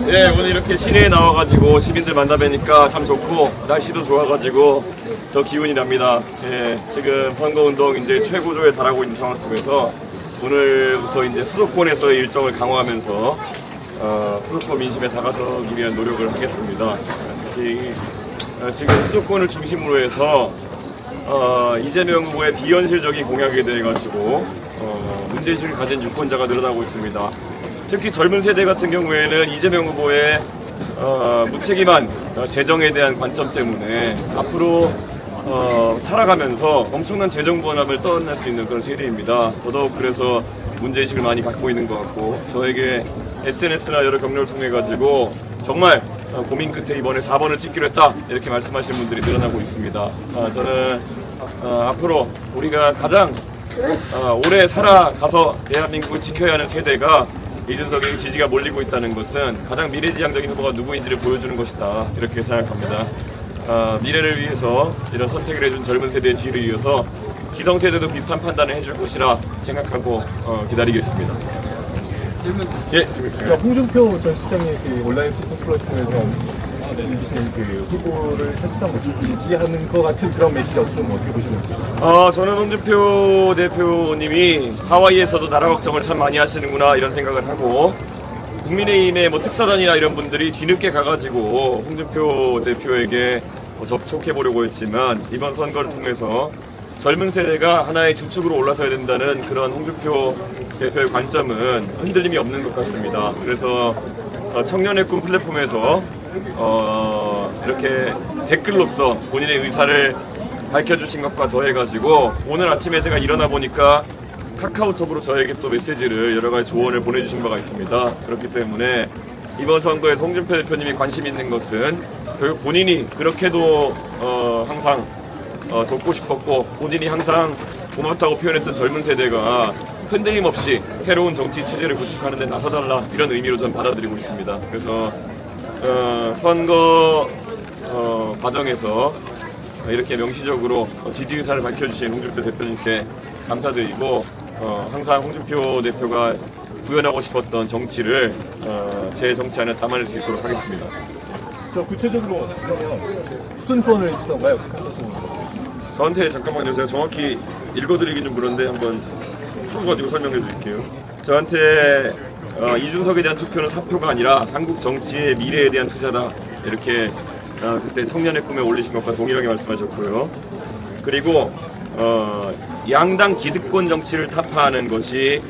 네, 오늘 이렇게 시내에 나와가지고 시민들 만나뵈니까 참 좋고 날씨도 좋아가지고 더 기운이 납니다. 예, 지금 선거운동 이제 최고조에 달하고 있는 상황 속에서 오늘부터 이제 수도권에서의 일정을 강화하면서 수도권 민심에 다가서기 위한 노력을 하겠습니다. 지금 수도권을 중심으로 해서 이재명 후보의 비현실적인 공약에 대해 가지고 문제의식을 가진 유권자가 늘어나고 있습니다. 특히 젊은 세대 같은 경우에는 이재명 후보의 무책임한 재정에 대한 관점 때문에 앞으로 살아가면서 엄청난 재정 번함을 떠안을 수 있는 그런 세대입니다. 더더욱 그래서 문제의식을 많이 갖고 있는 것 같고 저에게 SNS나 여러 경로를 통해 가지고 정말 고민 끝에 이번에 4번을 찍기로 했다 이렇게 말씀하시는 분들이 늘어나고 있습니다. 저는 앞으로 우리가 가장 오래 살아가서 대한민국을 지켜야 하는 세대가 이준석의 지지가 몰리고 있다는 것은 가장 미래지향적인 후보가 누구인지를 보여주는 것이다 이렇게 생각합니다. 미래를 위해서 이런 선택을 해준 젊은 세대의 지위를 이어서 기성세대도 비슷한 판단을 해줄 것이라 생각하고 기다리겠습니다. 질문. 예, 지금 있습니다. 홍준표 전 시장의 그 온라인 스포 플랫폼에서 내주신 그 후보를 사실상 지지하는 것 같은 그런 메시지 좀 어떻게 보시는지? 저는 홍준표 대표님이 하와이에서도 나라 걱정을 참 많이 하시는구나 이런 생각을 하고 국민의힘의 특사단이나 이런 분들이 뒤늦게 가가지고 홍준표 대표에게 접촉해 보려고 했지만 이번 선거를 통해서 젊은 세대가 하나의 주축으로 올라서야 된다는 그런 홍준표 대표의 관점은 흔들림이 없는 것 같습니다. 그래서 청년의 꿈 플랫폼에서 이렇게 댓글로서 본인의 의사를 밝혀주신 것과 더해가지고 오늘 아침에 제가 일어나 보니까 카카오톡으로 저에게 또 메시지를 여러 가지 조언을 보내주신 바가 있습니다. 그렇기 때문에 이번 선거에서 홍준표 대표님이 관심 있는 것은 결국 본인이 그렇게도 항상 돕고 싶었고 본인이 항상 고맙다고 표현했던 젊은 세대가 흔들림 없이 새로운 정치 체제를 구축하는 데 나서달라 이런 의미로 전 받아들이고 있습니다. 그래서 선거 과정에서 이렇게 명시적으로 지지 의사를 밝혀주신 홍준표 대표님께 감사드리고 항상 홍준표 대표가 구현하고 싶었던 정치를 제 정치 안에 담아낼 수 있도록 하겠습니다. 저 구체적으로 무슨 조언을 해주시던가요? 저한테 잠깐만요. 제가 정확히 읽어드리긴 좀 그런데 한번 풀어가지고 설명해 드릴게요. 저한테 이준석에 대한 투표는 사표가 아니라 한국 정치의 미래에 대한 투자다 이렇게 그때 청년의 꿈에 올리신 것과 동일하게 말씀하셨고요. 그리고 양당 기득권 정치를 타파하는 것이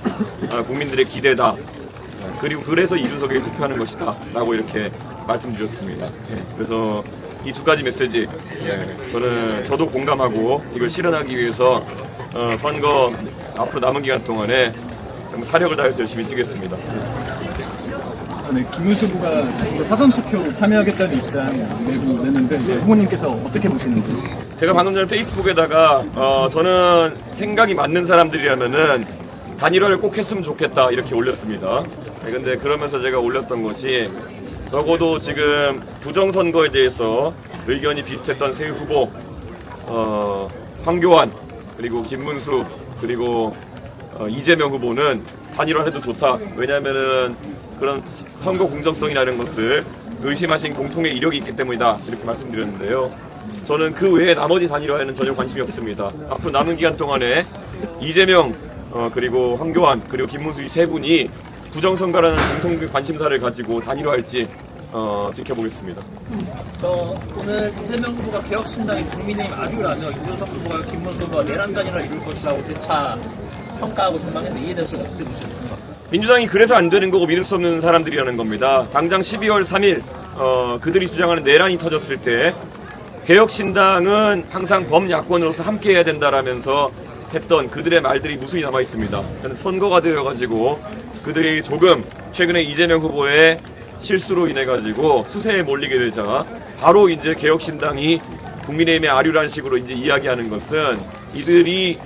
국민들의 기대다. 그리고 그래서 이준석에게 투표하는 것이다 라고 이렇게 말씀드렸습니다. 그래서 이 두 가지 메시지 저도 공감하고 이걸 실현하기 위해서 선거 앞으로 남은 기간 동안에 사력을 다해서 열심히 뛰겠습니다. 네, 김문수 후보가 사전 투표 참여하겠다는 입장 내는데 이제 후보님께서 어떻게 보시는지? 제가 방금 전에 페이스북에다가 저는 생각이 맞는 사람들이라면은 단일화를 꼭 했으면 좋겠다 이렇게 올렸습니다. 근데 그러면서 제가 올렸던 것이 적어도 지금 부정선거에 대해서 의견이 비슷했던 세 후보 황교안 그리고 김문수 그리고 이재명 후보는 단일화해도 좋다. 왜냐하면은 그런 선거 공정성이라는 것을 의심하신 공통의 이력이 있기 때문이다 이렇게 말씀드렸는데요. 저는 그 외에 나머지 단일화에는 전혀 관심이 없습니다. 앞으로 남은 기간 동안에 이재명 그리고 황교안 그리고 김문수 이 세 분이 부정선거라는 공통 관심사를 가지고 단일화할지 지켜보겠습니다. 저 오늘 이재명 후보가 개혁신당의 국민의힘 아류라며 이준석 후보가 김문수 후보가 내란 단일화 이룰 것이라고 재차 평가하고 전망했는데 이에 대해서 좀 어떻게 보십니까? 민주당이 그래서 안 되는 거고 믿을 수 없는 사람들이라는 겁니다. 당장 12월 3일 그들이 주장하는 내란이 터졌을 때 개혁신당은 항상 범야권으로서 함께해야 된다라면서 했던 그들의 말들이 무수히 남아 있습니다. 선거가 되어가지고 그들이 조금 최근에 이재명 후보의 실수로 인해 가지고 수세에 몰리게 되자 바로 이제 개혁신당이 국민의힘의 아류라는 식으로 이제 이야기하는 것은 이들이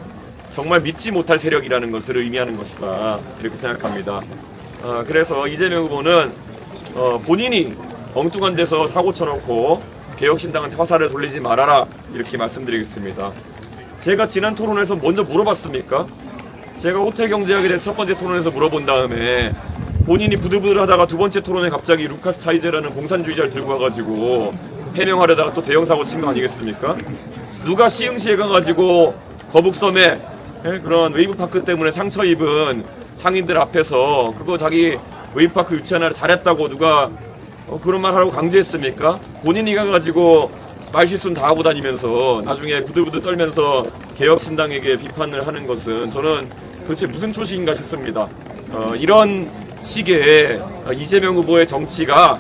정말 믿지 못할 세력이라는 것을 의미하는 것이다 이렇게 생각합니다. 그래서 이재명 후보는 본인이 엉뚱한 데서 사고 쳐놓고 개혁신당한테 화살을 돌리지 말아라 이렇게 말씀드리겠습니다. 제가 지난 토론에서 먼저 물어봤습니까? 제가 호텔 경제학에 대해서 첫 번째 토론에서 물어본 다음에 본인이 부들부들하다가 두 번째 토론에 갑자기 루카스 차이제라는 공산주의자를 들고 와가지고 해명하려다가 또 대형 사고 친 거 아니겠습니까? 누가 시흥시에 가가지고 거북섬에 그런 웨이브파크 때문에 상처 입은 상인들 앞에서 그거 자기 웨이브파크 유치하느라 잘했다고 누가 그런 말 하라고 강제했습니까? 본인이 가가지고 말실수는 다 하고 다니면서 나중에 부들부들 떨면서 개혁신당에게 비판을 하는 것은 저는 도대체 무슨 초식인가 싶습니다. 이런 식의 이재명 후보의 정치가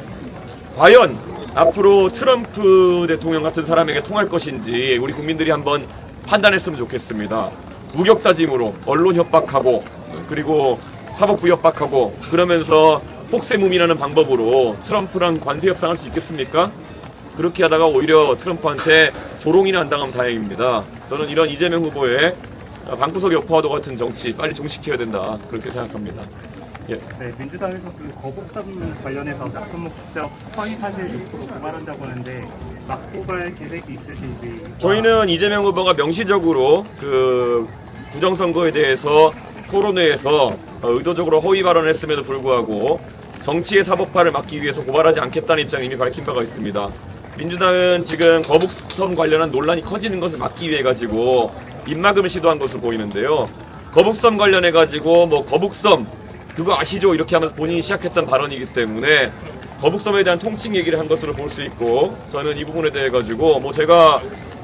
과연 앞으로 트럼프 대통령 같은 사람에게 통할 것인지 우리 국민들이 한번 판단했으면 좋겠습니다. 무격다짐으로 언론 협박하고 그리고 사법부 협박하고 그러면서 폭세무민하는 방법으로 트럼프랑 관세 협상할 수 있겠습니까? 그렇게 하다가 오히려 트럼프한테 조롱이나 안 당하면 다행입니다. 저는 이런 이재명 후보의 방구석 여포와도 같은 정치 빨리 종식해야 된다 그렇게 생각합니다. 예. 네, 민주당에서도 거북선 관련해서 낙선목적 허위사실 유포로 고발한다고 하는데 막고발 계획이 있으신지. 저희는 이재명 후보가 명시적으로 그 부정선거에 대해서 토론회에서 의도적으로 허위 발언을 했음에도 불구하고 정치의 사법화를 막기 위해서 고발하지 않겠다는 입장을 이미 밝힌 바가 있습니다. 민주당은 지금 거북섬 관련한 논란이 커지는 것을 막기 위해 가지고 입막음을 시도한 것으로 보이는데요. 거북섬 관련해 가지고 뭐 거북섬 그거 아시죠? 이렇게 하면서 본인이 시작했던 발언이기 때문에 거북섬에 대한 통칭 얘기를 한 것으로 볼 수 있고 저는 이 부분에 대해 가지고 뭐 제가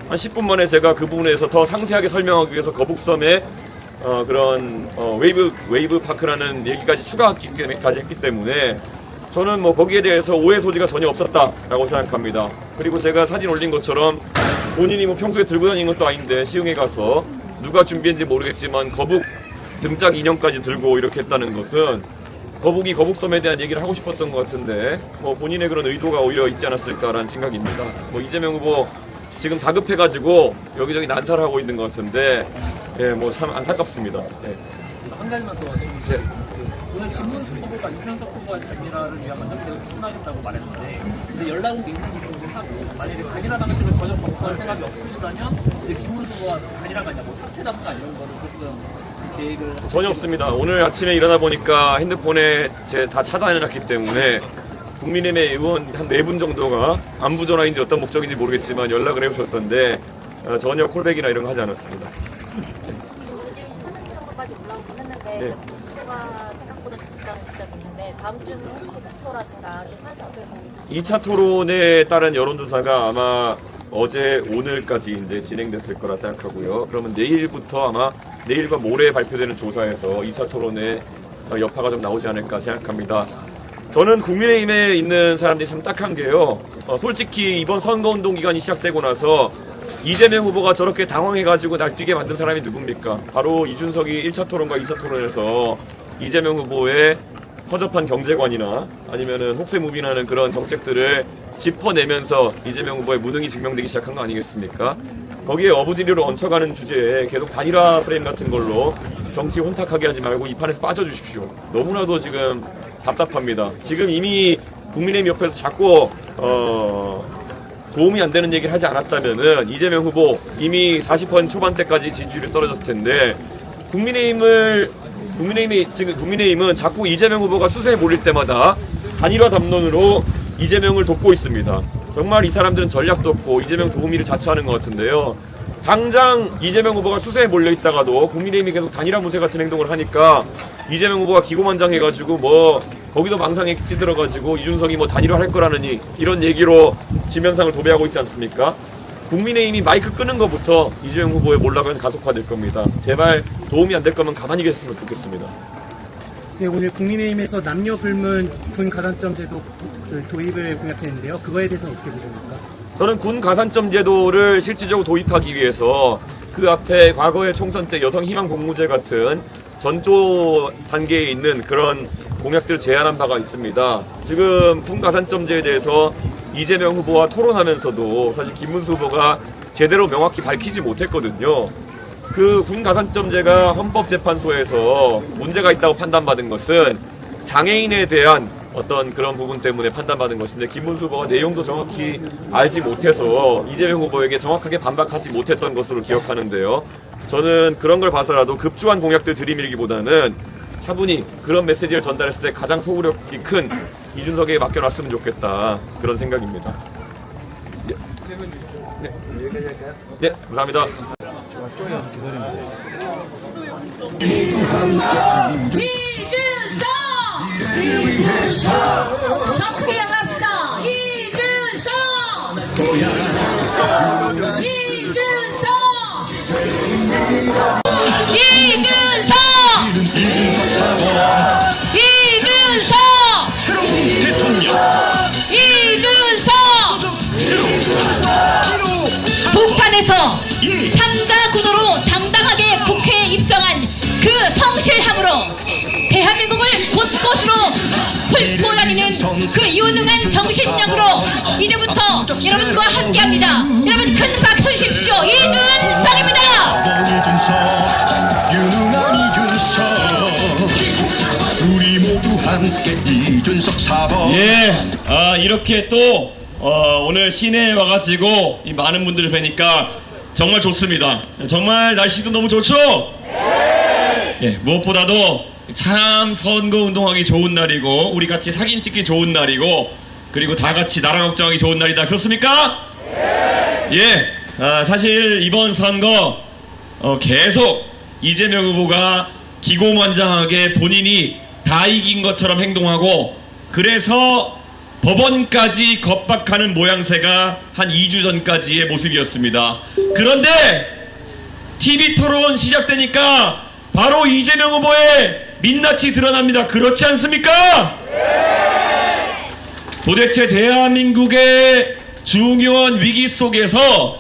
한 10분 만에 제가 그 부분에 대해서 더 상세하게 설명하기 위해서 거북섬에 그런 웨이브 파크라는 얘기까지 추가하기 했기 때문에 저는 뭐 거기에 대해서 오해 소지가 전혀 없었다라고 생각합니다. 그리고 제가 사진 올린 것처럼 본인이 뭐 평소에 들고 다니는 것도 아닌데 시흥에 가서 누가 준비했는지 모르겠지만 거북 등짝 인형까지 들고 이렇게 했다는 것은 거북이 거북섬에 대한 얘기를 하고 싶었던 것 같은데 뭐 본인의 그런 의도가 오히려 있지 않았을까라는 생각입니다. 뭐 이재명 후보 지금 다급해가지고 여기저기 난사를 하고 있는 것 같은데 예, 뭐 참 안타깝습니다. 예. 한 가지만 더 질문드리겠습니다. 오늘 김문수 후보가 이준석 후보의 단일화를 위한 전략을 추진하겠다고 말했는데 이제 연락 온 게 있는지 궁금하고 만약에 단일화 방식을 전혀 검토할 생각이 없으시다면 이제 김문수 후보가 단일화가 아니라 뭐 사퇴담가 이런 거를 조금 계획을 전혀 없습니다. 오늘 아침에 일어나 보니까 핸드폰에 제 다 차단해놨기 때문에 국민의힘의 의원 한 4분 정도가 안부 전화인지 어떤 목적인지 모르겠지만 연락을 해오셨던데 전혀 콜백이나 이런 거 하지 않았습니다. 지금 시사회 정도까지 올라오긴 했는데 네. 목표가 생각보다 적다는 지적이 있는데 다음 주는 혹시 목표라든가 사실 어떻게 보는지 2차 토론에 따른 여론조사가 아마 어제 오늘까지 이제 진행됐을 거라 생각하고요. 그러면 내일부터 아마 내일과 모레 발표되는 조사에서 2차 토론에 여파가 좀 나오지 않을까 생각합니다. 저는 국민의힘에 있는 사람들이 참 딱한 게요. 솔직히 이번 선거운동 기간이 시작되고 나서 이재명 후보가 저렇게 당황해가지고 날뛰게 만든 사람이 누굽니까? 바로 이준석이 1차 토론과 2차 토론에서 이재명 후보의 허접한 경제관이나 아니면은 혹세무민하는 그런 정책들을 짚어내면서 이재명 후보의 무능이 증명되기 시작한 거 아니겠습니까? 거기에 어부지리로 얹혀가는 주제에 계속 단일화 프레임 같은 걸로 정치 혼탁하게 하지 말고 이 판에서 빠져주십시오. 너무나도 지금 답답합니다. 지금 이미 국민의힘 옆에서 자꾸 도움이 안 되는 얘기를 하지 않았다면은 이재명 후보 이미 40% 초반대까지 지지율이 떨어졌을 텐데 국민의힘은 자꾸 이재명 후보가 수세에 몰릴 때마다 단일화 담론으로 이재명을 돕고 있습니다. 정말 이 사람들은 전략도 없고 이재명 도우미를 자처하는 것 같은데요. 당장 이재명 후보가 수세에 몰려 있다가도 국민의힘이 계속 단일화 무쇠 같은 행동을 하니까 이재명 후보가 기고만장해가지고 뭐 거기도 망상에 찌들어가지고 이준석이 뭐 단일화 할 거라느니 이런 얘기로 지면상을 도배하고 있지 않습니까? 국민의힘이 마이크 끄는 것부터 이재명 후보의 몰락은 가속화될 겁니다. 제발 도움이 안 될 거면 가만히 계셨으면 좋겠습니다. 네, 오늘 국민의힘에서 남녀 불문 군 가산점 제도 도입을 공약했는데요. 그거에 대해서 어떻게 보십니까? 저는 군 가산점 제도를 실질적으로 도입하기 위해서 그 앞에 과거의 총선 때 여성 희망 복무제 같은 전조 단계에 있는 그런 공약들을 제안한 바가 있습니다. 지금 군 가산점제에 대해서 이재명 후보와 토론하면서도 사실 김문수 후보가 제대로 명확히 밝히지 못했거든요. 그 군 가산점제가 헌법재판소에서 문제가 있다고 판단받은 것은 장애인에 대한 어떤 그런 부분 때문에 판단받은 것인데 김문수 후보가 내용도 정확히 알지 못해서 이재명 후보에게 정확하게 반박하지 못했던 것으로 기억하는데요. 저는 그런 걸 봐서라도 급조한 공약들 들이밀기보다는 차분히 그런 메시지를 전달했을 때 가장 소구력이 큰 이준석에게 맡겨놨으면 좋겠다, 그런 생각입니다. 네. 네, 감사합니다. 이준석! 더 크게 합시다. 이준석! 이준석! 이준석! 이준석! 이준석! 북한에서 3자 구도로 당당하게 국회에 입성한 그 성실함으로 대한민국을 곳곳으로 훑고 다니는 그 유능한 정신력으로 이제부터 여러분과 함께합니다. 여러분 큰 박수 주십시오. 이준석입니다. 유능한 이준석, 우리 모두 함께 이준석 4번. 예, 이렇게 또 오늘 시내에 와가지고 이 많은 분들을 뵈니까 정말 좋습니다. 정말 날씨도 너무 좋죠? 예, 무엇보다도 참 선거운동하기 좋은 날이고 우리 같이 사진 찍기 좋은 날이고 그리고 다 같이 나라 걱정하기 좋은 날이다. 그렇습니까? 예, 사실 이번 선거 계속 이재명 후보가 기고만장하게 본인이 다 이긴 것처럼 행동하고 그래서 법원까지 겁박하는 모양새가 한 2주 전까지의 모습이었습니다. 그런데 TV토론 시작되니까 바로 이재명 후보의 민낯이 드러납니다. 그렇지 않습니까? 도대체 대한민국의 중요한 위기 속에서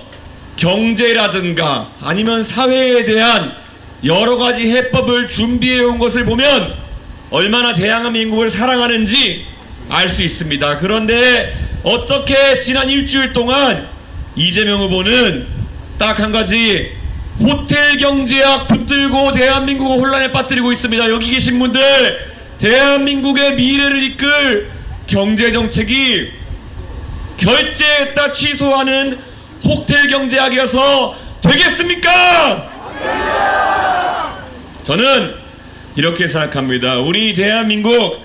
경제라든가 아니면 사회에 대한 여러 가지 해법을 준비해 온 것을 보면 얼마나 대한민국을 사랑하는지 알 수 있습니다. 그런데 어떻게 지난 일주일 동안 이재명 후보는 딱 한 가지 호텔 경제학 붙들고 대한민국을 혼란에 빠뜨리고 있습니다. 여기 계신 분들, 대한민국의 미래를 이끌 경제정책이 결제했다 취소하는 호텔 경제학이어서 되겠습니까? 저는 이렇게 생각합니다. 우리 대한민국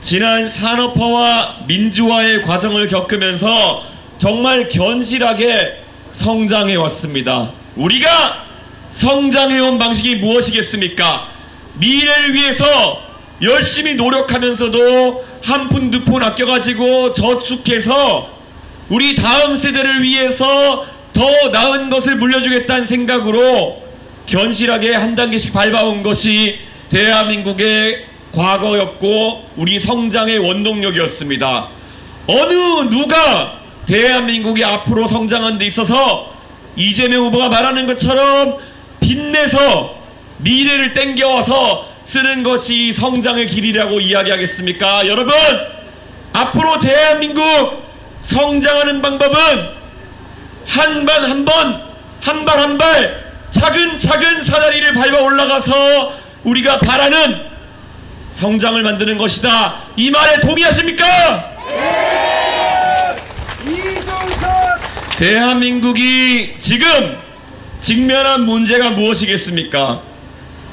지난 산업화와 민주화의 과정을 겪으면서 정말 견실하게 성장해 왔습니다. 우리가 성장해온 방식이 무엇이겠습니까? 미래를 위해서 열심히 노력하면서도 한 푼 두 푼 아껴가지고 저축해서 우리 다음 세대를 위해서 더 나은 것을 물려주겠다는 생각으로 견실하게 한 단계씩 밟아온 것이 대한민국의 과거였고 우리 성장의 원동력이었습니다. 어느 누가 대한민국이 앞으로 성장하는 데 있어서 이재명 후보가 말하는 것처럼 빚내서 미래를 땡겨와서 쓰는 것이 성장의 길이라고 이야기하겠습니까? 여러분, 앞으로 대한민국 성장하는 방법은 한 발 한 발 차근차근 사다리를 밟아 올라가서 우리가 바라는 성장을 만드는 것이다. 이 말에 동의하십니까? 대한민국이 지금 직면한 문제가 무엇이겠습니까?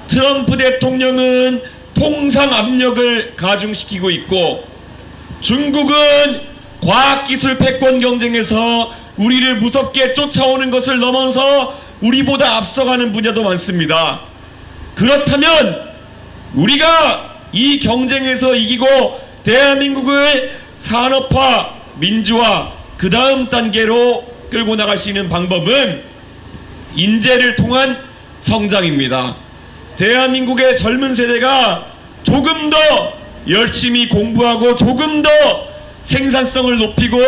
트럼프 대통령은 통상 압력을 가중시키고 있고 중국은 과학기술 패권 경쟁에서 우리를 무섭게 쫓아오는 것을 넘어서 우리보다 앞서가는 분야도 많습니다. 그렇다면 우리가 이 경쟁에서 이기고 대한민국을 산업화, 민주화 그 다음 단계로 끌고 나갈 수 있는 방법은 인재를 통한 성장입니다. 대한민국의 젊은 세대가 조금 더 열심히 공부하고 조금 더 생산성을 높이고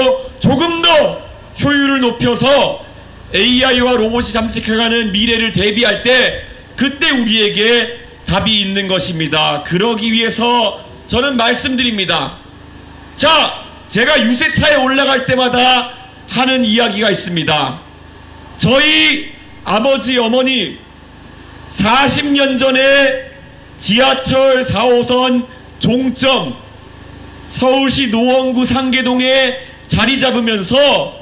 조금 더 효율을 높여서 AI와 로봇이 잠식해가는 미래를 대비할 때 그때 우리에게 답이 있는 것입니다. 그러기 위해서 저는 말씀드립니다. 자, 제가 유세차에 올라갈 때마다 하는 이야기가 있습니다. 저희 아버지 어머니 40년 전에 지하철 4호선 종점 서울시 노원구 상계동에 자리 잡으면서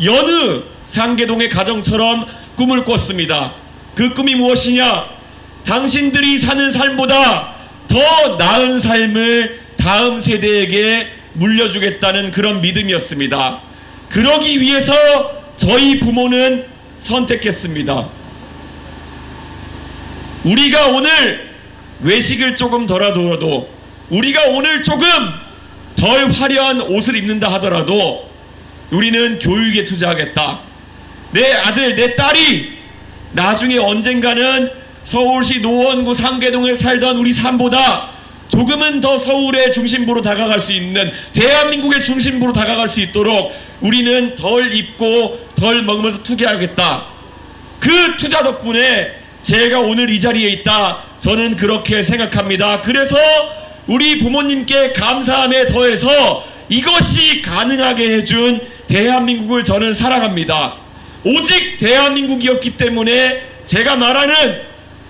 여느 상계동의 가정처럼 꿈을 꿨습니다. 그 꿈이 무엇이냐? 당신들이 사는 삶보다 더 나은 삶을 다음 세대에게 물려주겠다는 그런 믿음이었습니다. 그러기 위해서 저희 부모는 선택했습니다. 우리가 오늘 외식을 조금 덜하더라도, 우리가 오늘 조금 덜 화려한 옷을 입는다 하더라도 우리는 교육에 투자하겠다. 내 아들, 내 딸이 나중에 언젠가는 서울시 노원구 상계동에 살던 우리 삶보다 조금은 더 서울의 중심부로 다가갈 수 있는, 대한민국의 중심부로 다가갈 수 있도록 우리는 덜 입고 덜 먹으면서 투자하겠다. 그 투자 덕분에 제가 오늘 이 자리에 있다, 저는 그렇게 생각합니다. 그래서 우리 부모님께 감사함에 더해서 이것이 가능하게 해준 대한민국을 저는 사랑합니다. 오직 대한민국이었기 때문에 제가 말하는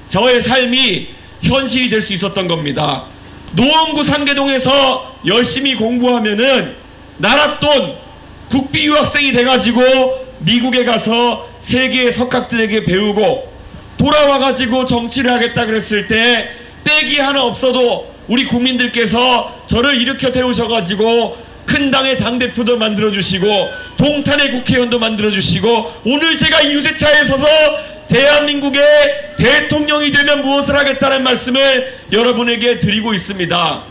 저의 삶이 현실이 될 수 있었던 겁니다. 노원구 상계동에서 열심히 공부하면은 나랏돈 국비 유학생이 돼가지고 미국에 가서 세계의 석학들에게 배우고 돌아와가지고 정치를 하겠다 그랬을 때 빽이 하나 없어도 우리 국민들께서 저를 일으켜 세우셔가지고 큰 당의 당대표도 만들어주시고 동탄의 국회의원도 만들어주시고 오늘 제가 이 유세차에 서서 대한민국의 대통령이 되면 무엇을 하겠다는 말씀을 여러분에게 드리고 있습니다.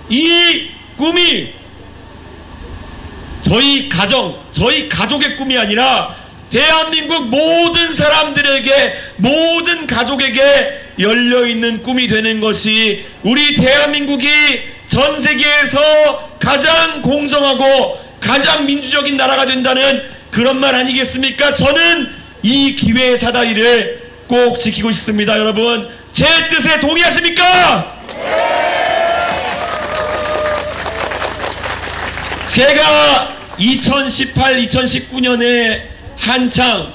이 꿈이 저희 가정, 저희 가족의 꿈이 아니라 대한민국 모든 사람들에게, 모든 가족에게 열려있는 꿈이 되는 것이 우리 대한민국이 전 세계에서 가장 공정하고 가장 민주적인 나라가 된다는 그런 말 아니겠습니까? 저는 이 기회의 사다리를 꼭 지키고 싶습니다. 여러분, 제 뜻에 동의하십니까? 제가 2018, 2019년에 한창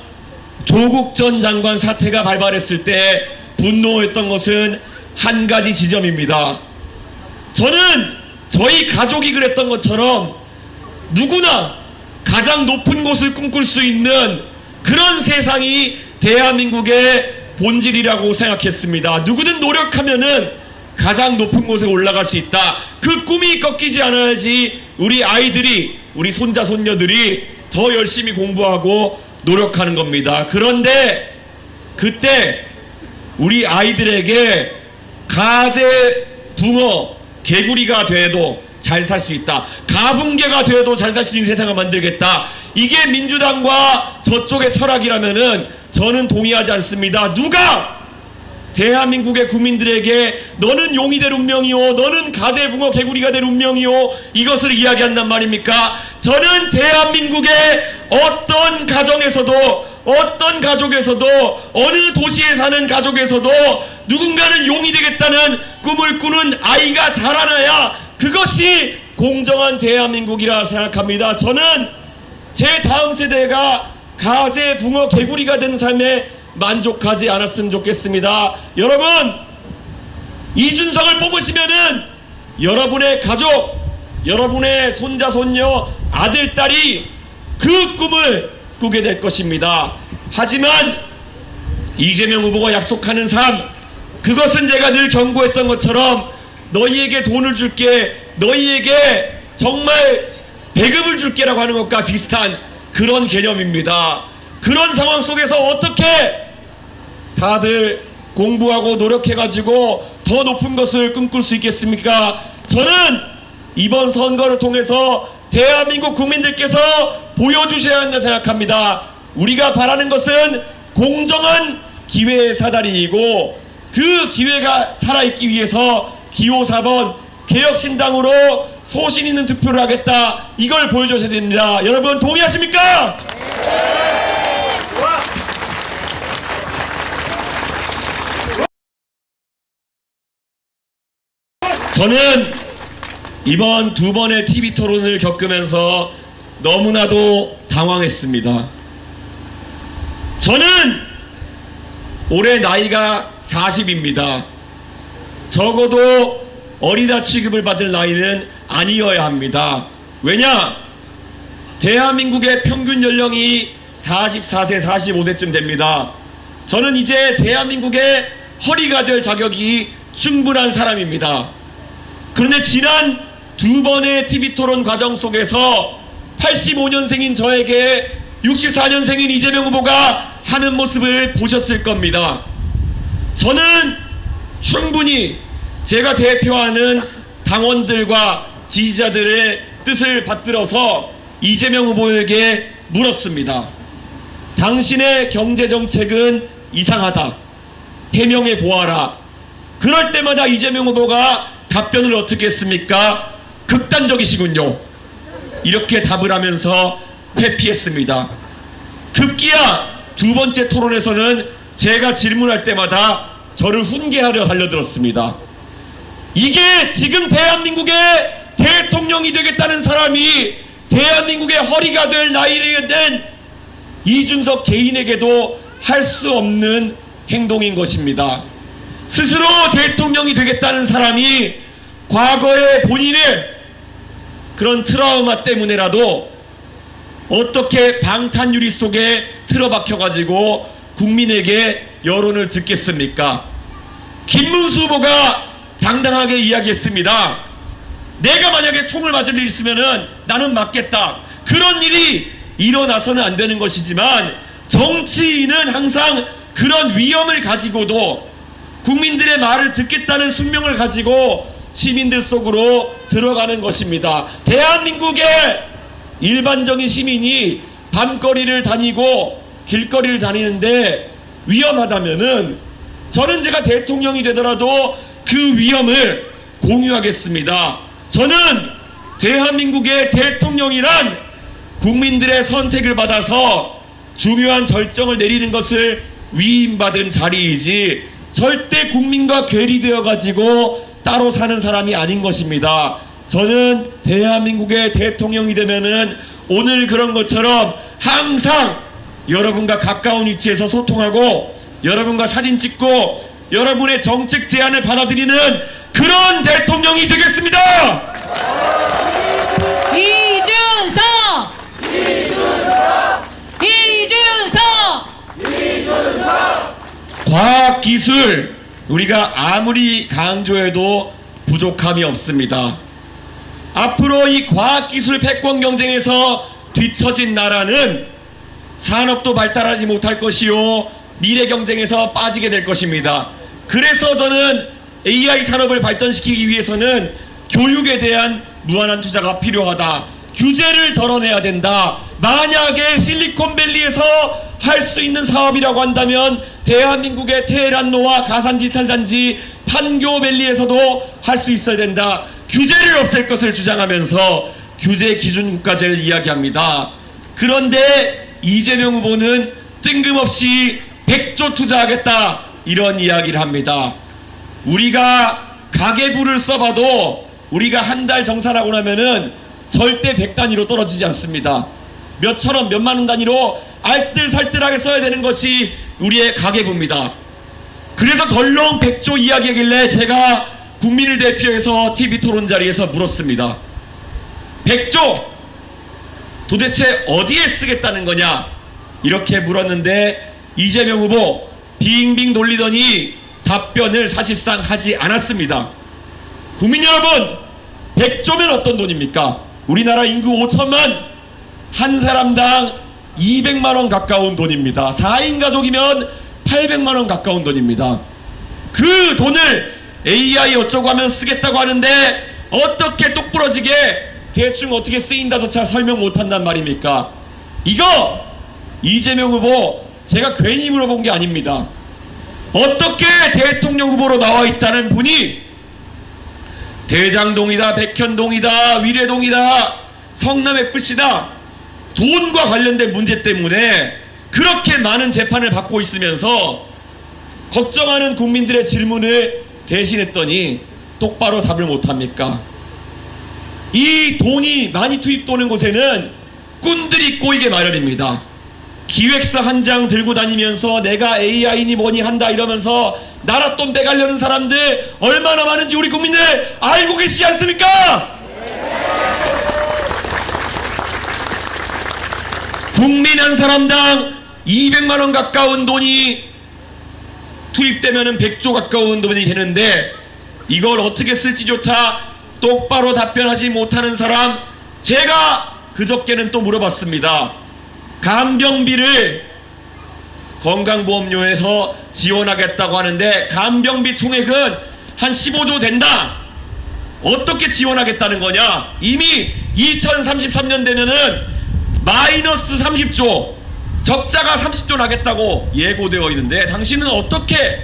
조국 전 장관 사태가 발발했을 때 분노했던 것은 한 가지 지점입니다. 저는 저희 가족이 그랬던 것처럼 누구나 가장 높은 곳을 꿈꿀 수 있는 그런 세상이 대한민국의 본질이라고 생각했습니다. 누구든 노력하면은 가장 높은 곳에 올라갈 수 있다. 그 꿈이 꺾이지 않아야지 우리 아이들이, 우리 손자 손녀들이 더 열심히 공부하고 노력하는 겁니다. 그런데 그때 우리 아이들에게 가재, 붕어, 개구리가 돼도 잘 살 수 있다. 가붕개가 돼도 잘 살 수 있는 세상을 만들겠다. 이게 민주당과 저쪽의 철학이라면은 저는 동의하지 않습니다. 누가 대한민국의 국민들에게 너는 용이 될 운명이요, 너는 가재, 붕어, 개구리가 될 운명이요, 이것을 이야기한단 말입니까? 저는 대한민국의 어떤 가정에서도, 어떤 가족에서도, 어느 도시에 사는 가족에서도 누군가는 용이 되겠다는 꿈을 꾸는 아이가 자라나야 그것이 공정한 대한민국이라 생각합니다. 저는 제 다음 세대가 가재, 붕어, 개구리가 되는 삶에 만족하지 않았으면 좋겠습니다. 여러분, 이준석을 뽑으시면은 여러분의 가족, 여러분의 손자, 손녀, 아들, 딸이 그 꿈을 꾸게 될 것입니다. 하지만 이재명 후보가 약속하는 삶, 그것은 제가 늘 경고했던 것처럼 너희에게 돈을 줄게, 너희에게 정말 배급을 줄게라고 하는 것과 비슷한 그런 개념입니다. 그런 상황 속에서 어떻게 다들 공부하고 노력해가지고 더 높은 것을 꿈꿀 수 있겠습니까? 저는 이번 선거를 통해서 대한민국 국민들께서 보여주셔야 한다 생각합니다. 우리가 바라는 것은 공정한 기회의 사다리이고 그 기회가 살아있기 위해서 기호 4번 개혁신당으로 소신 있는 투표를 하겠다, 이걸 보여주셔야 됩니다. 여러분 동의하십니까? 저는 이번 두 번의 TV 토론을 겪으면서 너무나도 당황했습니다. 저는 올해 나이가 40입니다. 적어도 어리다 취급을 받을 나이는 아니어야 합니다. 왜냐? 대한민국의 평균 연령이 44세, 45세쯤 됩니다. 저는 이제 대한민국의 허리가 될 자격이 충분한 사람입니다. 그런데 지난 두 번의 TV토론 과정 속에서 85년생인 저에게 64년생인 이재명 후보가 하는 모습을 보셨을 겁니다. 저는 충분히 제가 대표하는 당원들과 지지자들의 뜻을 받들어서 이재명 후보에게 물었습니다. 당신의 경제정책은 이상하다. 해명해 보아라. 그럴 때마다 이재명 후보가 답변을 어떻게 했습니까? 극단적이시군요. 이렇게 답을 하면서 회피했습니다. 급기야 두 번째 토론에서는 제가 질문할 때마다 저를 훈계하려 달려들었습니다. 이게 지금 대한민국의 대통령이 되겠다는 사람이 대한민국의 허리가 될 나이를 된 이준석 개인에게도 할 수 없는 행동인 것입니다. 스스로 대통령이 되겠다는 사람이 과거의 본인의 그런 트라우마 때문에라도 어떻게 방탄유리 속에 틀어박혀가지고 국민에게 여론을 듣겠습니까? 김문수 후보가 당당하게 이야기했습니다. 내가 만약에 총을 맞을 일 있으면은 나는 맞겠다. 그런 일이 일어나서는 안 되는 것이지만 정치인은 항상 그런 위험을 가지고도 국민들의 말을 듣겠다는 숙명을 가지고 시민들 속으로 들어가는 것입니다. 대한민국의 일반적인 시민이 밤거리를 다니고 길거리를 다니는데 위험하다면은 저는 제가 대통령이 되더라도 그 위험을 공유하겠습니다. 저는 대한민국의 대통령이란 국민들의 선택을 받아서 중요한 결정을 내리는 것을 위임받은 자리이지 절대 국민과 괴리되어 가지고 따로 사는 사람이 아닌 것입니다. 저는 대한민국의 대통령이 되면은 오늘 그런 것처럼 항상 여러분과 가까운 위치에서 소통하고 여러분과 사진 찍고 여러분의 정책 제안을 받아들이는 그런 대통령이 되겠습니다. 이준석! 과학기술 우리가 아무리 강조해도 부족함이 없습니다. 앞으로 이 과학기술 패권 경쟁에서 뒤처진 나라는 산업도 발달하지 못할 것이요 미래 경쟁에서 빠지게 될 것입니다. 그래서 저는 AI 산업을 발전시키기 위해서는 교육에 대한 무한한 투자가 필요하다. 규제를 덜어내야 된다. 만약에 실리콘밸리에서 할 수 있는 사업이라고 한다면 대한민국의 테헤란노와 가산 디지털 단지 판교밸리에서도 할 수 있어야 된다. 규제를 없앨 것을 주장하면서 규제 기준 국가제를 이야기합니다. 그런데 이재명 후보는 뜬금없이 100조 투자하겠다 이런 이야기를 합니다. 우리가 가계부를 써봐도 우리가 한 달 정산하고 나면은 절대 100단위로 떨어지지 않습니다. 몇천원 몇만원 단위로 알뜰살뜰하게 써야 되는 것이 우리의 가계부입니다. 그래서 덜렁 100조 이야기하길래 제가 국민을 대표해서 TV토론 자리에서 물었습니다. 100조 도대체 어디에 쓰겠다는 거냐 이렇게 물었는데 이재명 후보 빙빙 돌리더니 답변을 사실상 하지 않았습니다. 국민 여러분 100조면 어떤 돈입니까? 우리나라 인구 5천만 한 사람당 200만원 가까운 돈입니다. 4인 가족이면 800만원 가까운 돈입니다. 그 돈을 AI 어쩌고 하면 쓰겠다고 하는데 어떻게 똑부러지게 대충 어떻게 쓰인다조차 설명 못한단 말입니까? 이거 이재명 후보 제가 괜히 물어본 게 아닙니다. 어떻게 대통령 후보로 나와 있다는 분이 대장동이다, 백현동이다, 위례동이다, 성남FC다 돈과 관련된 문제 때문에 그렇게 많은 재판을 받고 있으면서 걱정하는 국민들의 질문을 대신했더니 똑바로 답을 못합니까? 이 돈이 많이 투입되는 곳에는 꾼들이 꼬이게 마련입니다. 기획서 한 장 들고 다니면서 내가 AI니 뭐니 한다 이러면서 나라 돈 빼가려는 사람들 얼마나 많은지 우리 국민들 알고 계시지 않습니까? 국민 한 사람당 200만원 가까운 돈이 투입되면은 100조 가까운 돈이 되는데 이걸 어떻게 쓸지조차 똑바로 답변하지 못하는 사람, 제가 그저께는 또 물어봤습니다. 간병비를 건강보험료에서 지원하겠다고 하는데 간병비 총액은 한 15조 된다. 어떻게 지원하겠다는 거냐? 이미 2033년 되면은 마이너스 30조, 적자가 30조 나겠다고 예고되어 있는데 당신은 어떻게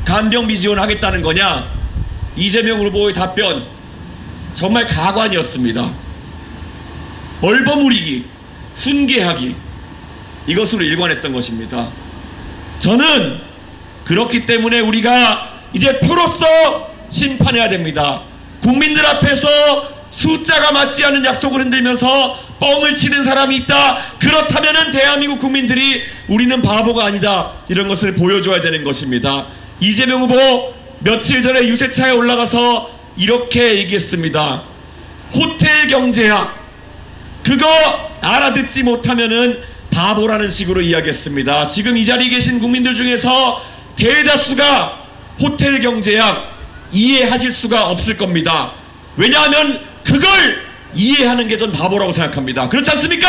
간병비 지원하겠다는 거냐? 이재명 후보의 답변 정말 가관이었습니다. 얼버무리기, 훈계하기, 이것으로 일관했던 것입니다. 저는 그렇기 때문에 우리가 이제 표로서 심판해야 됩니다. 국민들 앞에서 숫자가 맞지 않는 약속을 흔들면서 뻥을 치는 사람이 있다. 그렇다면은 대한민국 국민들이 우리는 바보가 아니다, 이런 것을 보여줘야 되는 것입니다. 이재명 후보 며칠 전에 유세차에 올라가서 이렇게 얘기했습니다. 호텔 경제학, 그거 알아듣지 못하면은 바보라는 식으로 이야기했습니다. 지금 이 자리에 계신 국민들 중에서 대다수가 호텔 경제학 이해하실 수가 없을 겁니다. 왜냐하면 그걸 이해하는 게 전 바보라고 생각합니다. 그렇지 않습니까?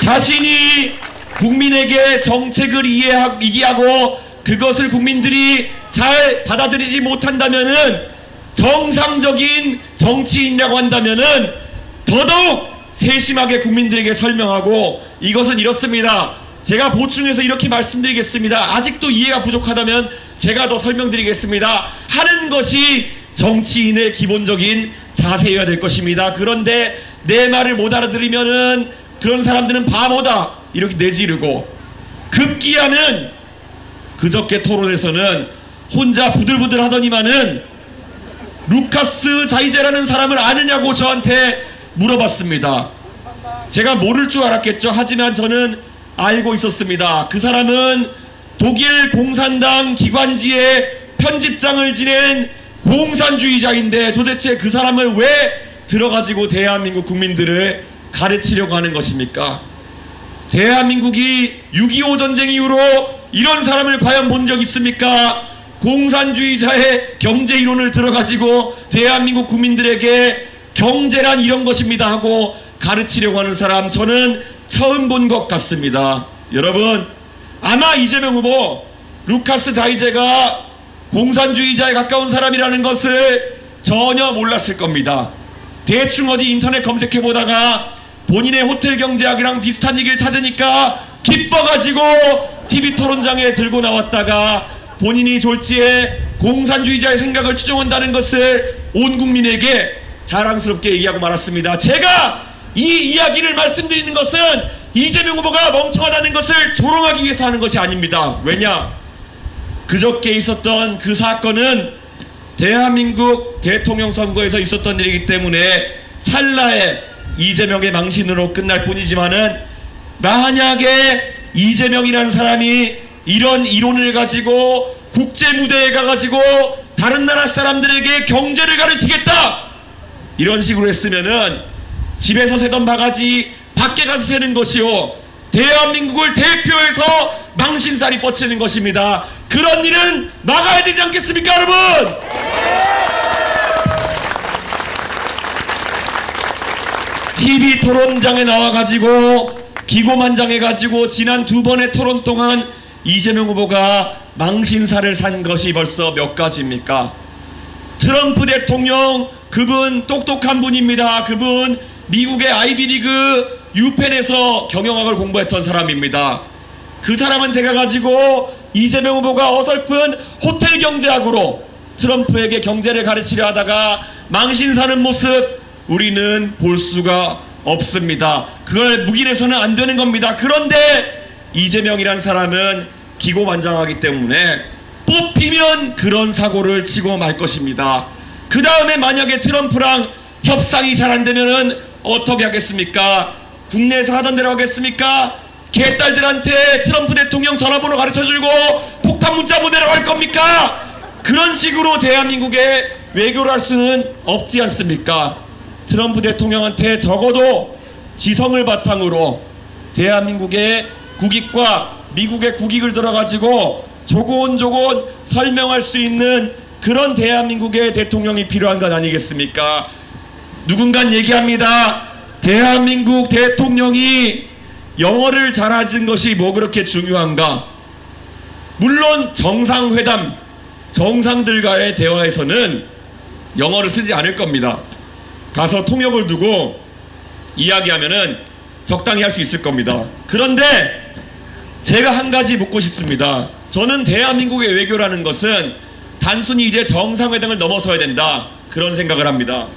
자신이 국민에게 정책을 이해하고 그것을 국민들이 잘 받아들이지 못한다면은, 정상적인 정치인이라고 한다면은 더더욱 세심하게 국민들에게 설명하고, 이것은 이렇습니다. 제가 보충해서 이렇게 말씀드리겠습니다. 아직도 이해가 부족하다면 제가 더 설명드리겠습니다. 하는 것이 정치인의 기본적인 자세여야 될 것입니다. 그런데 내 말을 못 알아들으면은 그런 사람들은 바보다, 이렇게 내지르고, 급기야는 그저께 토론에서는 혼자 부들부들 하더니만은 루카스 자이제라는 사람을 아느냐고 저한테 물어봤습니다. 제가 모를 줄 알았겠죠. 하지만 저는 알고 있었습니다. 그 사람은 독일 공산당 기관지의 편집장을 지낸 공산주의자인데 도대체 그 사람을 왜 들어가지고 대한민국 국민들을 가르치려고 하는 것입니까? 대한민국이 6.25 전쟁 이후로 이런 사람을 과연 본 적 있습니까? 공산주의자의 경제 이론을 들어가지고 대한민국 국민들에게 경제란 이런 것입니다 하고 가르치려고 하는 사람, 저는 처음 본 것 같습니다. 여러분, 아마 이재명 후보 루카스 자이제가 공산주의자에 가까운 사람이라는 것을 전혀 몰랐을 겁니다. 대충 어디 인터넷 검색해 보다가 본인의 호텔 경제학이랑 비슷한 얘기를 찾으니까 기뻐가지고 TV 토론장에 들고 나왔다가 본인이 졸지에 공산주의자의 생각을 추종한다는 것을 온 국민에게 자랑스럽게 얘기하고 말았습니다. 제가 이 이야기를 말씀드리는 것은 이재명 후보가 멍청하다는 것을 조롱하기 위해서 하는 것이 아닙니다. 왜냐? 그저께 있었던 그 사건은 대한민국 대통령 선거에서 있었던 일이기 때문에 찰나에 이재명의 망신으로 끝날 뿐이지만은, 만약에 이재명이라는 사람이 이런 이론을 가지고 국제 무대에 가가지고 다른 나라 사람들에게 경제를 가르치겠다, 이런 식으로 했으면은 집에서 새던 바가지 밖에 가서 새는 것이요, 대한민국을 대표해서 망신살이 뻗치는 것입니다. 그런 일은 막아야 되지 않겠습니까, 여러분? TV 토론장에 나와가지고 기고만장해가지고 지난 2번의 토론 동안 이재명 후보가 망신살을 산 것이 벌써 몇 가지입니까? 트럼프 대통령, 그분 똑똑한 분입니다. 그분 미국의 아이비리그 유펜에서 경영학을 공부했던 사람입니다. 그 사람한테 가가지고 이재명 후보가 어설픈 호텔 경제학으로 트럼프에게 경제를 가르치려 하다가 망신사는 모습 우리는 볼 수가 없습니다. 그걸 묵인해서는 안 되는 겁니다. 그런데 이재명이란 사람은 기고만장하기 때문에 뽑히면 그런 사고를 치고 말 것입니다. 그 다음에 만약에 트럼프랑 협상이 잘 안 되면은 어떻게 하겠습니까? 국내에서 하던 대로 하겠습니까? 개딸들한테 트럼프 대통령 전화번호 가르쳐주고 폭탄 문자 보내라고 할 겁니까? 그런 식으로 대한민국에 외교를 할 수는 없지 않습니까? 트럼프 대통령한테 적어도 지성을 바탕으로 대한민국의 국익과 미국의 국익을 들어가지고 조곤조곤 설명할 수 있는 그런 대한민국의 대통령이 필요한 것 아니겠습니까? 누군간 얘기합니다. 대한민국 대통령이 영어를 잘하는 것이 뭐 그렇게 중요한가? 물론 정상회담, 정상들과의 대화에서는 영어를 쓰지 않을 겁니다. 가서 통역을 두고 이야기하면은 적당히 할 수 있을 겁니다. 그런데 제가 한 가지 묻고 싶습니다. 저는 대한민국의 외교라는 것은 단순히 이제 정상회담을 넘어서야 된다, 그런 생각을 합니다.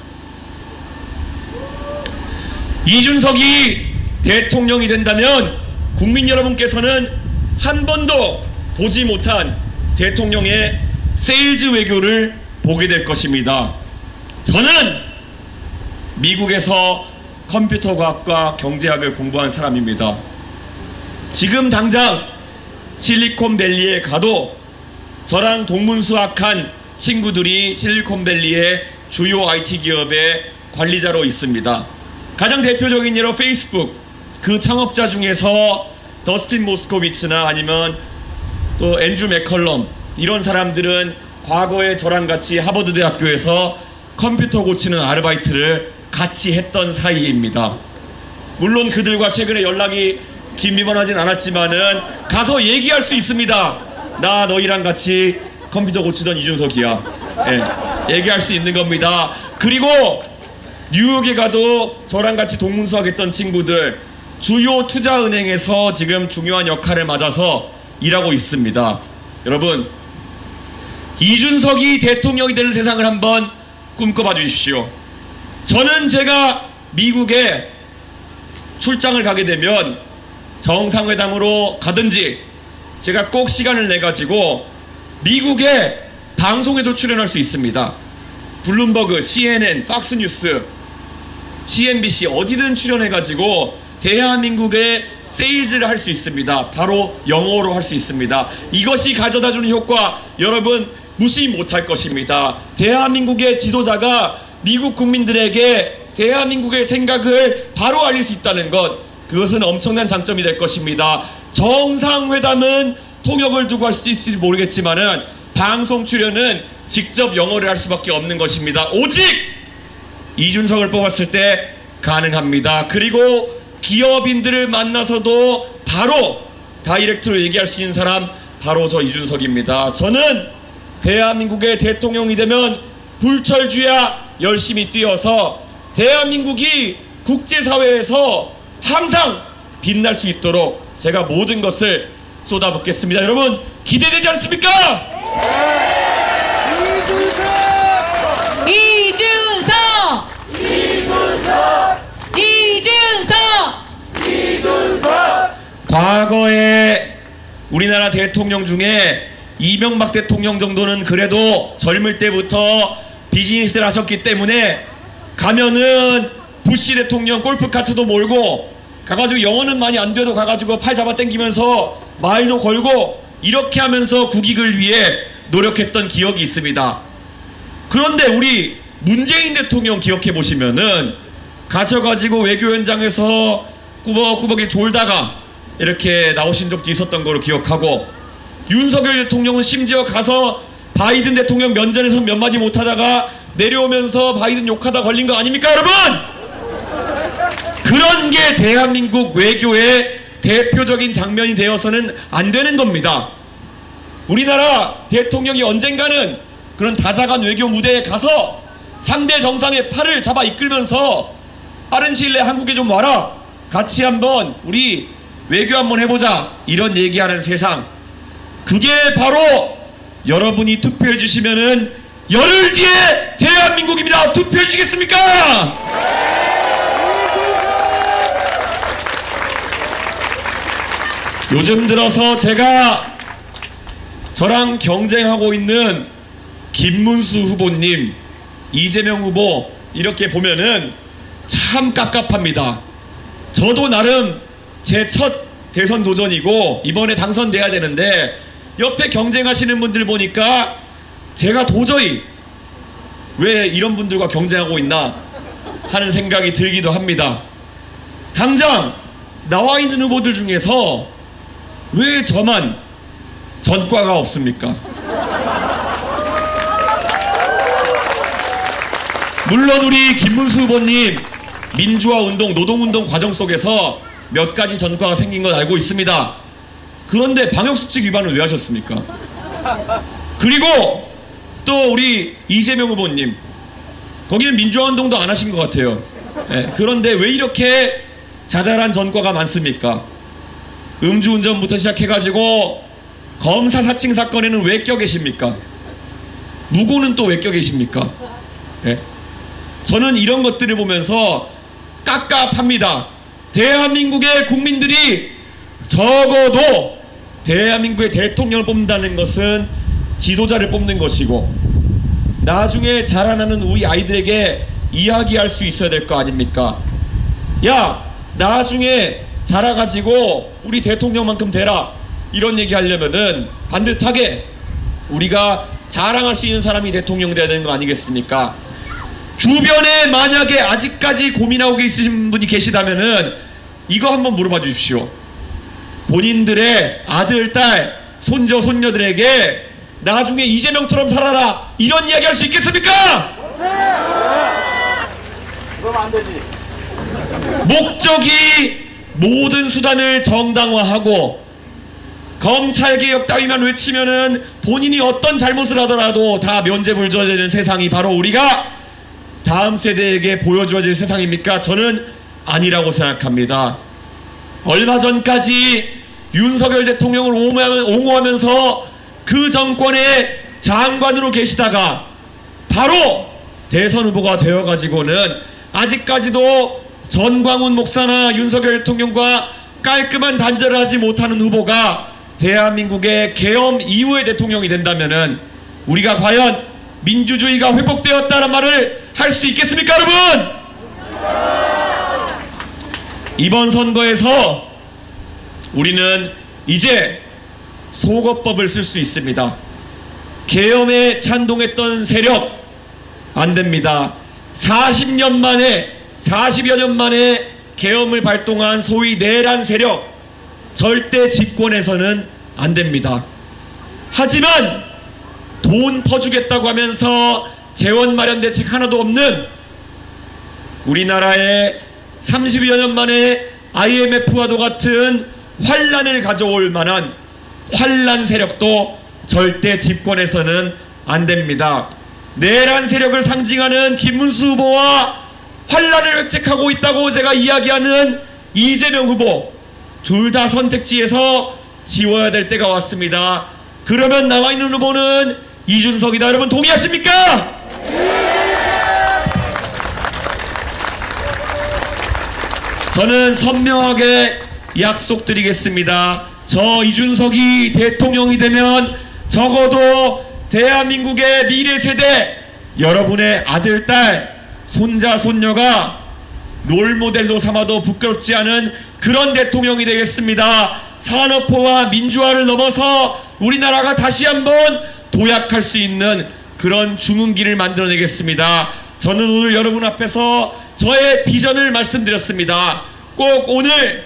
이준석이 대통령이 된다면 국민 여러분께서는 한 번도 보지 못한 대통령의 세일즈 외교를 보게 될 것입니다. 저는 미국에서 컴퓨터 과학과 경제학을 공부한 사람입니다. 지금 당장 실리콘밸리에 가도 저랑 동문수학한 친구들이 실리콘밸리의 주요 IT 기업의 관리자로 있습니다. 가장 대표적인 예로 페이스북, 그 창업자 중에서 더스틴 모스코비츠나 아니면 또 앤드류 맥컬럼, 이런 사람들은 과거에 저랑 같이 하버드 대학교에서 컴퓨터 고치는 아르바이트를 같이 했던 사이입니다. 물론 그들과 최근에 연락이 긴밀하진 않았지만은 가서 얘기할 수 있습니다. 나 너희랑 같이 컴퓨터 고치던 이준석이야. 예, 얘기할 수 있는 겁니다. 그리고 뉴욕에 가도 저랑 같이 동문수학했던 친구들, 주요 투자은행에서 지금 중요한 역할을 맡아서 일하고 있습니다. 여러분, 이준석이 대통령이 되는 세상을 한번 꿈꿔봐 주십시오. 저는 제가 미국에 출장을 가게 되면 정상회담으로 가든지 제가 꼭 시간을 내가지고 미국의 방송에도 출연할 수 있습니다. 블룸버그, CNN, 팍스뉴스, CNBC 어디든 출연해가지고 대한민국의 세일즈를 할 수 있습니다. 바로 영어로 할 수 있습니다. 이것이 가져다주는 효과, 여러분 무시 못할 것입니다. 대한민국의 지도자가 미국 국민들에게 대한민국의 생각을 바로 알릴 수 있다는 것, 그것은 엄청난 장점이 될 것입니다. 정상회담은 통역을 두고 할 수 있을지 모르겠지만은 방송 출연은 직접 영어를 할 수밖에 없는 것입니다. 오직 이준석을 뽑았을 때 가능합니다. 그리고 기업인들을 만나서도 바로 다이렉트로 얘기할 수 있는 사람, 바로 저 이준석입니다. 저는 대한민국의 대통령이 되면 불철주야 열심히 뛰어서 대한민국이 국제사회에서 항상 빛날 수 있도록 제가 모든 것을 쏟아붓겠습니다. 여러분 기대되지 않습니까? 이준석! 과거에 우리나라 대통령 중에 이명박 대통령 정도는 그래도 젊을 때부터 비즈니스를 하셨기 때문에 가면은 부시 대통령 골프카트도 몰고 가가지고 영어는 많이 안 돼도 가가지고 팔 잡아 당기면서 말도 걸고 이렇게 하면서 국익을 위해 노력했던 기억이 있습니다. 그런데 우리 문재인 대통령 기억해 보시면은 가셔가지고 외교 현장에서 꾸벅꾸벅이 졸다가 이렇게 나오신 적도 있었던 거로 기억하고, 윤석열 대통령은 심지어 가서 바이든 대통령 면전에서 몇 마디 못하다가 내려오면서 바이든 욕하다 걸린 거 아닙니까 여러분? 그런 게 대한민국 외교의 대표적인 장면이 되어서는 안 되는 겁니다. 우리나라 대통령이 언젠가는 그런 다자간 외교 무대에 가서 상대 정상의 팔을 잡아 이끌면서 빠른 시일 내에 한국에 좀 와라, 같이 한번 우리 외교 한번 해보자, 이런 얘기하는 세상, 그게 바로 여러분이 투표해 주시면은 열흘 뒤에 대한민국입니다. 투표해 주시겠습니까? 요즘 들어서 제가 저랑 경쟁하고 있는 김문수 후보님, 이재명 후보 이렇게 보면은 참 깝깝합니다. 저도 나름 제 첫 대선 도전이고 이번에 당선돼야 되는데 옆에 경쟁하시는 분들 보니까 제가 도저히 왜 이런 분들과 경쟁하고 있나 하는 생각이 들기도 합니다. 당장 나와 있는 후보들 중에서 왜 저만 전과가 없습니까? 물론 우리 김문수 후보님 민주화 운동, 노동운동 과정 속에서 몇 가지 전과가 생긴 건 알고 있습니다. 그런데 방역수칙 위반을 왜 하셨습니까? 그리고 또 우리 이재명 후보님, 거기는 민주화 운동도 안 하신 것 같아요. 그런데 왜 이렇게 자잘한 전과가 많습니까? 음주운전부터 시작해가지고 검사 사칭 사건에는 왜 껴 계십니까? 무고는 또 왜 껴 계십니까? 저는 이런 것들을 보면서 깝깝합니다. 대한민국의 국민들이 적어도 대한민국의 대통령을 뽑는다는 것은 지도자를 뽑는 것이고 나중에 자라나는 우리 아이들에게 이야기할 수 있어야 될 거 아닙니까? 야, 나중에 자라가지고 우리 대통령만큼 되라, 이런 얘기 하려면은 반듯하게 우리가 자랑할 수 있는 사람이 대통령 돼야 되는 거 아니겠습니까? 주변에 만약에 아직까지 고민하고 계신 분이 계시다면은 이거 한번 물어봐 주십시오. 본인들의 아들, 딸, 손자, 손녀들에게 나중에 이재명처럼 살아라, 이런 이야기 할 수 있겠습니까? 그러면 안 되지. 목적이 모든 수단을 정당화하고 검찰개혁 따위만 외치면은 본인이 어떤 잘못을 하더라도 다 면죄부를 줘야 되는 세상이 바로 우리가 다음 세대에게 보여줘야 될 세상입니까? 저는 아니라고 생각합니다. 얼마 전까지 윤석열 대통령을 옹호하면서 그 정권의 장관으로 계시다가 바로 대선 후보가 되어가지고는 아직까지도 전광훈 목사나 윤석열 대통령과 깔끔한 단절을 하지 못하는 후보가 대한민국의 계엄 이후의 대통령이 된다면은 우리가 과연 민주주의가 회복되었다는 말을 할 수 있겠습니까, 여러분? 이번 선거에서 우리는 이제 소거법을 쓸 수 있습니다. 계엄에 찬동했던 세력 안 됩니다. 40여 년 만에 계엄을 발동한 소위 내란 세력 절대 집권해서는 안 됩니다. 하지만 돈 퍼주겠다고 하면서 재원 마련 대책 하나도 없는 우리나라에 30여 년 만에 IMF와도 같은 환란을 가져올 만한 환란 세력도 절대 집권해서는 안 됩니다. 내란 세력을 상징하는 김문수 후보와 환란을 획책하고 있다고 제가 이야기하는 이재명 후보, 둘 다 선택지에서 지워야 될 때가 왔습니다. 그러면 남아있는 후보는 이준석이다. 여러분 동의하십니까? 저는 선명하게 약속드리겠습니다. 저 이준석이 대통령이 되면 적어도 대한민국의 미래 세대, 여러분의 아들, 딸, 손자, 손녀가 롤모델로 삼아도 부끄럽지 않은 그런 대통령이 되겠습니다. 산업화와 민주화를 넘어서 우리나라가 다시 한번 도약할 수 있는 그런 중흥기를 만들어내겠습니다. 저는 오늘 여러분 앞에서 저의 비전을 말씀드렸습니다. 꼭 오늘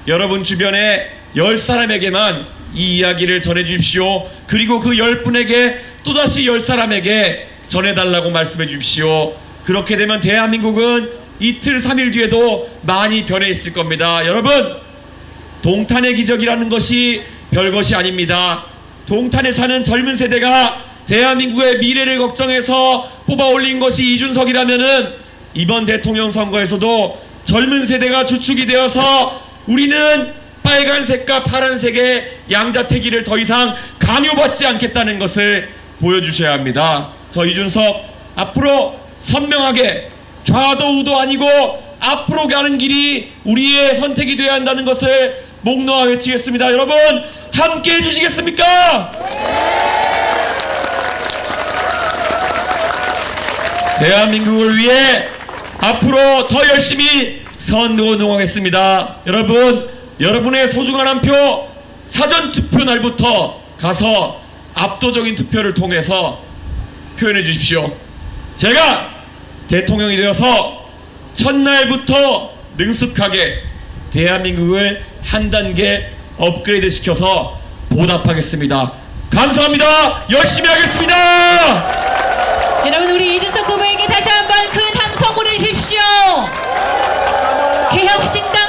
여러분 주변에 10사람에게만 이 이야기를 전해주십시오. 그리고 그 10분에게 또다시 10사람에게 전해달라고 말씀해 주십시오. 그렇게 되면 대한민국은 이틀 3일 뒤에도 많이 변해 있을 겁니다. 여러분, 동탄의 기적이라는 것이 별것이 아닙니다. 동탄에 사는 젊은 세대가 대한민국의 미래를 걱정해서 뽑아 올린 것이 이준석이라면은 이번 대통령 선거에서도 젊은 세대가 주축이 되어서 우리는 빨간색과 파란색의 양자택일을 더 이상 강요받지 않겠다는 것을 보여주셔야 합니다. 저 이준석 앞으로 선명하게 좌도 우도 아니고 앞으로 가는 길이 우리의 선택이 되어야 한다는 것을 목 놓아 외치겠습니다. 여러분 함께 해주시겠습니까? 대한민국을 위해 앞으로 더 열심히 선거운동하겠습니다. 여러분, 여러분의 소중한 한 표 사전투표 날부터 가서 압도적인 투표를 통해서 표현해 주십시오. 제가 대통령이 되어서 첫날부터 능숙하게 대한민국을 한 단계 업그레이드 시켜서 보답하겠습니다. 감사합니다. 열심히 하겠습니다. 여러분 우리 이준석 후보에게 다시 한번 큰 함성 보내주십시오. 개혁신당